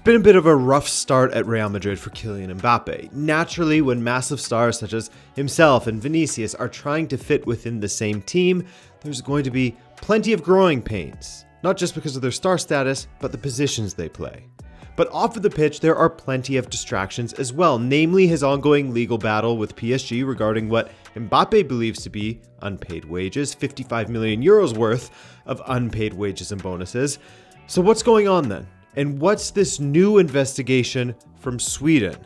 been a bit of a rough start at Real Madrid for Kylian Mbappé. Naturally, when massive stars such as himself and Vinicius are trying to fit within the same team, there's going to be plenty of growing pains. Not just because of their star status, but the positions they play. But off of the pitch, there are plenty of distractions as well, namely his ongoing legal battle with PSG regarding what Mbappe believes to be unpaid wages, 55 million euros worth of unpaid wages and bonuses. So what's going on then? And what's this new investigation from Sweden?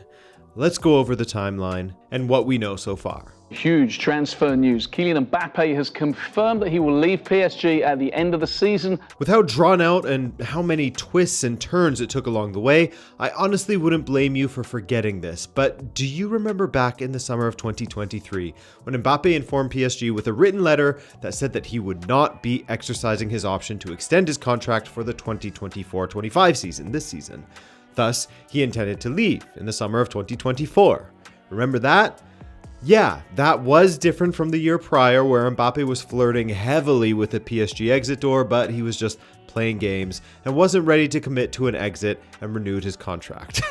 Let's go over the timeline and what we know so far. Huge transfer news. Kylian Mbappé has confirmed that he will leave PSG at the end of the season. With how drawn out and how many twists and turns it took along the way, I honestly wouldn't blame you for forgetting this. But do you remember back in the summer of 2023 when Mbappé informed PSG with a written letter that said that he would not be exercising his option to extend his contract for the 2024-25 season, this season? Thus, he intended to leave in the summer of 2024. Remember that? Yeah, that was different from the year prior where Mbappe was flirting heavily with the PSG exit door, but he was just playing games and wasn't ready to commit to an exit and renewed his contract.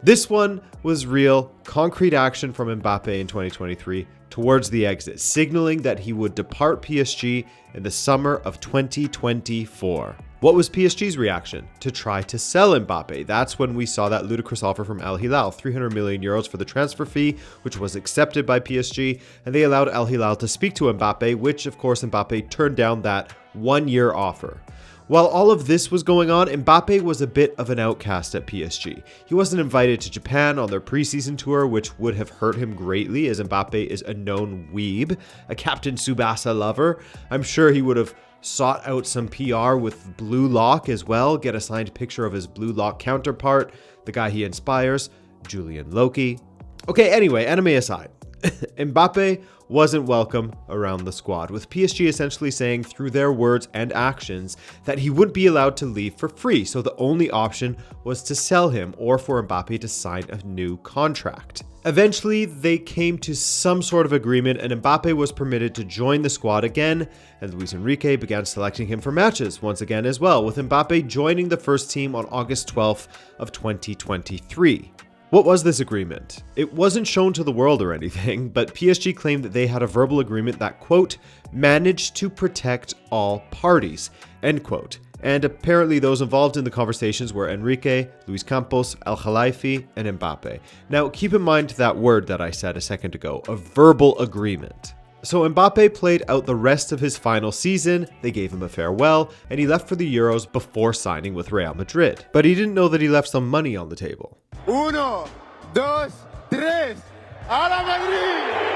This one was real, concrete action from Mbappe in 2023 towards the exit, signaling that he would depart PSG in the summer of 2024. What was PSG's reaction? To try to sell Mbappe. That's when we saw that ludicrous offer from Al Hilal, 300 million euros for the transfer fee, which was accepted by PSG, and they allowed Al Hilal to speak to Mbappe, which of course Mbappe turned down that one-year offer. While all of this was going on, Mbappe was a bit of an outcast at PSG. He wasn't invited to Japan on their preseason tour, which would have hurt him greatly, as Mbappe is a known weeb, a Captain Tsubasa lover. I'm sure he would have sought out some PR with Blue Lock as well, get a signed picture of his Blue Lock counterpart, the guy he inspires, Julian Loki. Okay, anyway, anime aside, Mbappe wasn't welcome around the squad, with PSG essentially saying through their words and actions that he wouldn't be allowed to leave for free, so the only option was to sell him or for Mbappe to sign a new contract. Eventually, they came to some sort of agreement and Mbappe was permitted to join the squad again, and Luis Enrique began selecting him for matches once again as well, with Mbappe joining the first team on August 12th of 2023. What was this agreement? It wasn't shown to the world or anything, but PSG claimed that they had a verbal agreement that, quote, managed to protect all parties, end quote. And apparently those involved in the conversations were Enrique, Luis Campos, El Khalifi, and Mbappe. Now, keep in mind that word that I said a second ago, a verbal agreement. So Mbappe played out the rest of his final season, they gave him a farewell, and he left for the Euros before signing with Real Madrid. But he didn't know that he left some money on the table. 1, 2, 3, a la Madrid!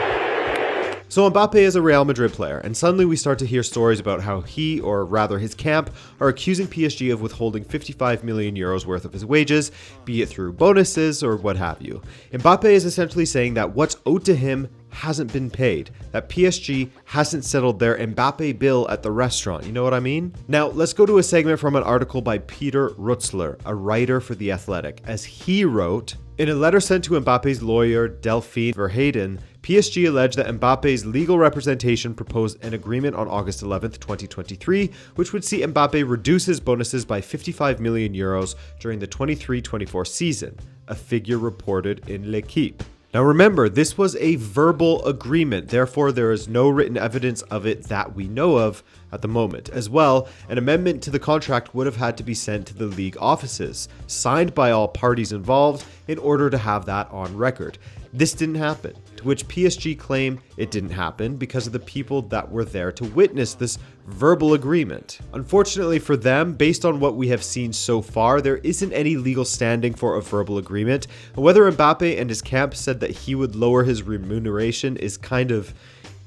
So Mbappe is a Real Madrid player, and suddenly we start to hear stories about how he, or rather his camp, are accusing PSG of withholding 55 million euros worth of his wages, be it through bonuses or what have you. Mbappe is essentially saying that what's owed to him hasn't been paid, that PSG hasn't settled their Mbappe bill at the restaurant, you know what I mean? Now, let's go to a segment from an article by Peter Rutzler, a writer for The Athletic, as he wrote, in a letter sent to Mbappe's lawyer, Delphine Verheyden, PSG alleged that Mbappe's legal representation proposed an agreement on August 11th, 2023, which would see Mbappe reduce his bonuses by 55 million euros during the 23-24 season, a figure reported in L'Equipe. Now remember, this was a verbal agreement, therefore there is no written evidence of it that we know of at the moment. As well, an amendment to the contract would have had to be sent to the league offices, signed by all parties involved, in order to have that on record. This didn't happen, to which PSG claim it didn't happen because of the people that were there to witness this verbal agreement. Unfortunately for them, based on what we have seen so far, there isn't any legal standing for a verbal agreement, and whether Mbappe and his camp said that he would lower his remuneration is kind of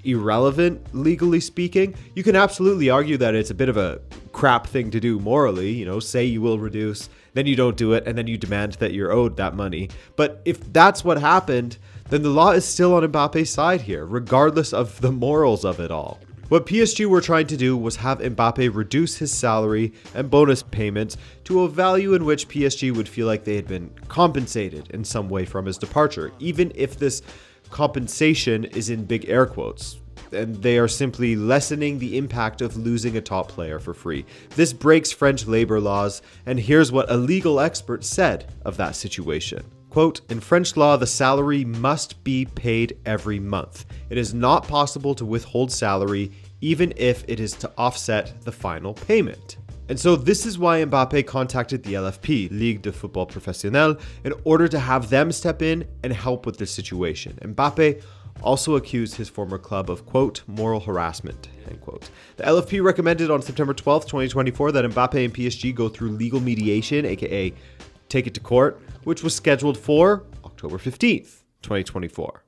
irrelevant, legally speaking. You can absolutely argue that it's a bit of a crap thing to do morally, you know, say you will reduce, then you don't do it, and then you demand that you're owed that money. But if that's what happened, then the law is still on Mbappe's side here, regardless of the morals of it all. What PSG were trying to do was have Mbappe reduce his salary and bonus payments to a value in which PSG would feel like they had been compensated in some way from his departure, even if this compensation is in big air quotes. and they are simply lessening the impact of losing a top player for free. This breaks French labor laws, and here's what a legal expert said of that situation. Quote, in French law, the salary must be paid every month. It is not possible to withhold salary, even if it is to offset the final payment. And so this is why Mbappé contacted the LFP, Ligue de Football Professionnel, in order to have them step in and help with this situation. Mbappé also accused his former club of, quote, moral harassment, end quote. The LFP recommended on September 12th, 2024 that Mbappé and PSG go through legal mediation, aka take it to court, which was scheduled for October 15th, 2024.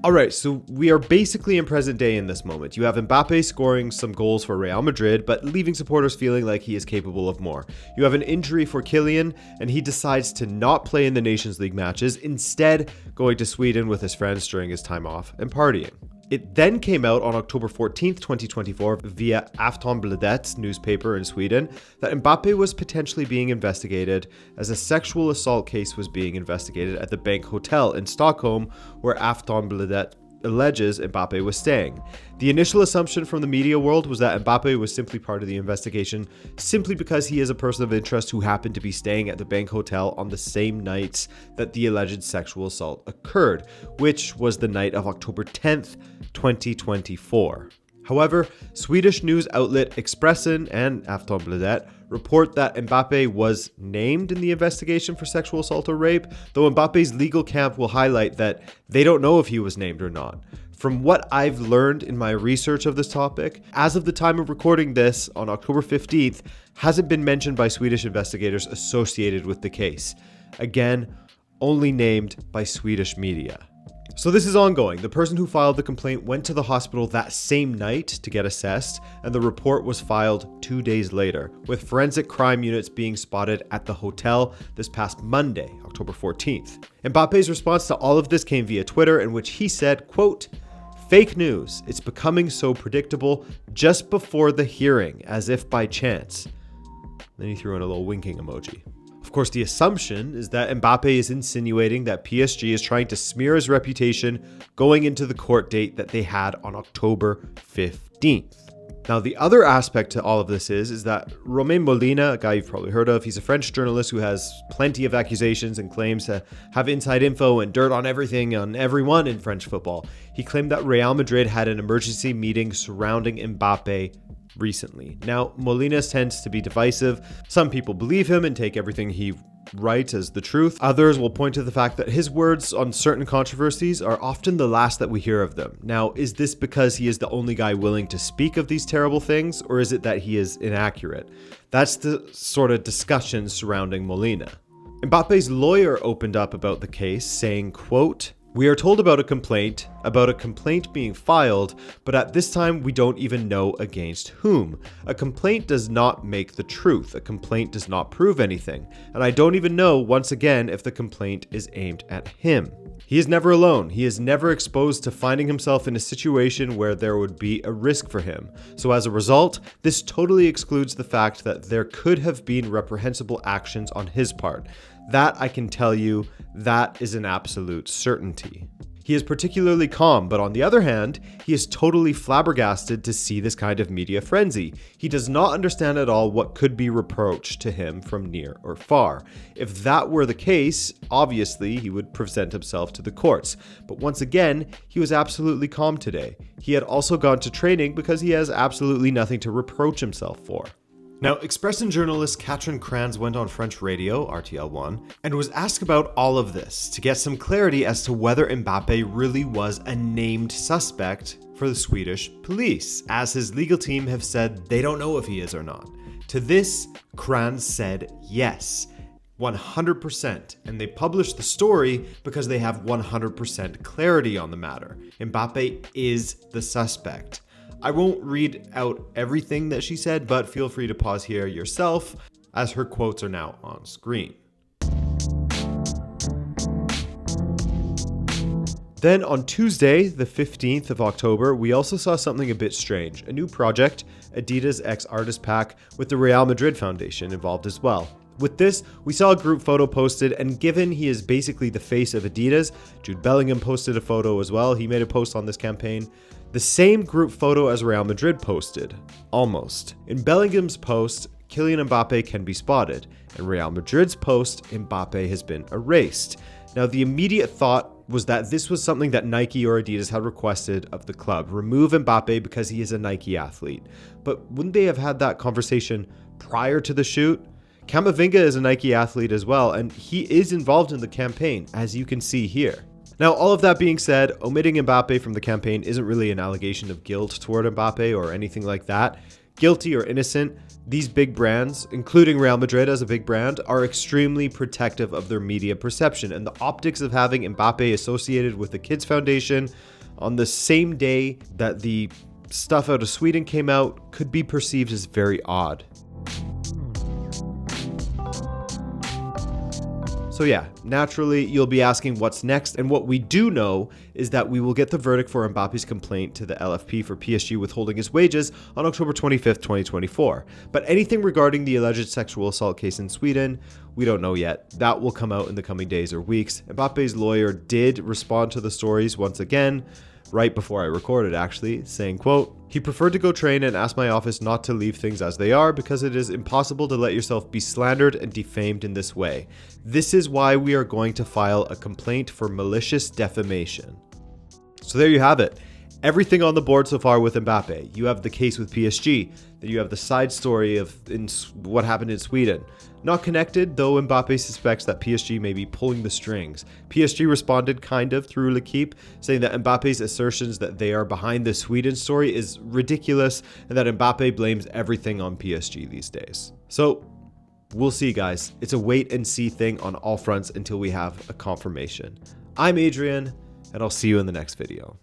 Alright, so we are basically in present day in this moment. You have Mbappe scoring some goals for Real Madrid, but leaving supporters feeling like he is capable of more. You have an injury for Kylian, and he decides to not play in the Nations League matches, instead going to Sweden with his friends during his time off and partying. It then came out on October 14th, 2024 via Aftonbladet newspaper in Sweden that Mbappe was potentially being investigated as a sexual assault case was being investigated at the Bank Hotel in Stockholm, where Aftonbladet alleges Mbappe was staying. The initial assumption from the media world was that Mbappe was simply part of the investigation simply because he is a person of interest who happened to be staying at the Bank Hotel on the same nights that the alleged sexual assault occurred, which was the night of October 10th, 2024. However, Swedish news outlet Expressen and Aftonbladet report that Mbappe was named in the investigation for sexual assault or rape, though Mbappe's legal camp will highlight that they don't know if he was named or not. From what I've learned in my research of this topic, as of the time of recording this on October 15th, hasn't been mentioned by Swedish investigators associated with the case. Again, only named by Swedish media. So this is ongoing. The person who filed the complaint went to the hospital that same night to get assessed, and the report was filed 2 days later, with forensic crime units being spotted at the hotel this past Monday, October 14th. Mbappe's response to all of this came via Twitter, in which he said, quote, fake news. It's becoming so predictable just before the hearing, as if by chance. Then he threw in a little winking emoji. Of course, the assumption is that Mbappe is insinuating that PSG is trying to smear his reputation going into the court date that they had on October 15th. Now, the other aspect to all of this is that Romain Molina, a guy you've probably heard of, he's a French journalist who has plenty of accusations and claims to have inside info and dirt on everything on everyone in French football. He claimed that Real Madrid had an emergency meeting surrounding Mbappe recently. Now, Molina tends to be divisive. Some people believe him and take everything he writes as the truth. Others will point to the fact that his words on certain controversies are often the last that we hear of them. Now, is this because he is the only guy willing to speak of these terrible things, or is it that he is inaccurate? That's the sort of discussion surrounding Molina. Mbappe's lawyer opened up about the case, saying, quote, we are told about a complaint being filed, but at this time we don't even know against whom. A complaint does not make the truth. A complaint does not prove anything. And I don't even know, once again, if the complaint is aimed at him. He is never alone. He is never exposed to finding himself in a situation where there would be a risk for him. So as a result, this totally excludes the fact that there could have been reprehensible actions on his part. That I can tell you, that is an absolute certainty. He is particularly calm, but on the other hand, he is totally flabbergasted to see this kind of media frenzy. He does not understand at all what could be reproached to him from near or far. If that were the case, obviously he would present himself to the courts. But once again, he was absolutely calm today. He had also gone to training because he has absolutely nothing to reproach himself for. Now, Expressen journalist Katrin Kranz went on French radio, RTL1, and was asked about all of this to get some clarity as to whether Mbappe really was a named suspect for the Swedish police, as his legal team have said they don't know if he is or not. To this, Kranz said yes, 100%, and they published the story because they have 100% clarity on the matter. Mbappe is the suspect. I won't read out everything that she said, but feel free to pause here yourself, as her quotes are now on screen. Then on Tuesday, the 15th of October, we also saw something a bit strange. A new project, Adidas X Artist Pack, with the Real Madrid Foundation involved as well. With this, we saw a group photo posted, and given he is basically the face of Adidas, Jude Bellingham posted a photo as well. He made a post on this campaign. The same group photo as Real Madrid posted. Almost. In Bellingham's post, Kylian Mbappé can be spotted. In Real Madrid's post, Mbappé has been erased. Now, the immediate thought was that this was something that Nike or Adidas had requested of the club. Remove Mbappé because he is a Nike athlete. But wouldn't they have had that conversation prior to the shoot? Camavinga is a Nike athlete as well, and he is involved in the campaign, as you can see here. Now, all of that being said, omitting Mbappé from the campaign isn't really an allegation of guilt toward Mbappé or anything like that. Guilty or innocent, these big brands, including Real Madrid as a big brand, are extremely protective of their media perception, and the optics of having Mbappé associated with the Kids Foundation on the same day that the stuff out of Sweden came out could be perceived as very odd. So yeah, naturally, you'll be asking what's next, and what we do know is that we will get the verdict for Mbappe's complaint to the LFP for PSG withholding his wages on October 25th, 2024. But anything regarding the alleged sexual assault case in Sweden, we don't know yet. That will come out in the coming days or weeks. Mbappe's lawyer did respond to the stories once again, right before I recorded actually, saying, quote, "He preferred to go train and asked my office not to leave things as they are because it is impossible to let yourself be slandered and defamed in this way. This is why we are going to file a complaint for malicious defamation." So there you have it. Everything on the board so far with Mbappe. You have the case with PSG, then you have the side story of what happened in Sweden. Not connected, though Mbappe suspects that PSG may be pulling the strings. PSG responded kind of through L'Equipe, saying that Mbappe's assertions that they are behind the Sweden story is ridiculous and that Mbappe blames everything on PSG these days. So we'll see, guys. It's a wait and see thing on all fronts until we have a confirmation. I'm Adrian, and I'll see you in the next video.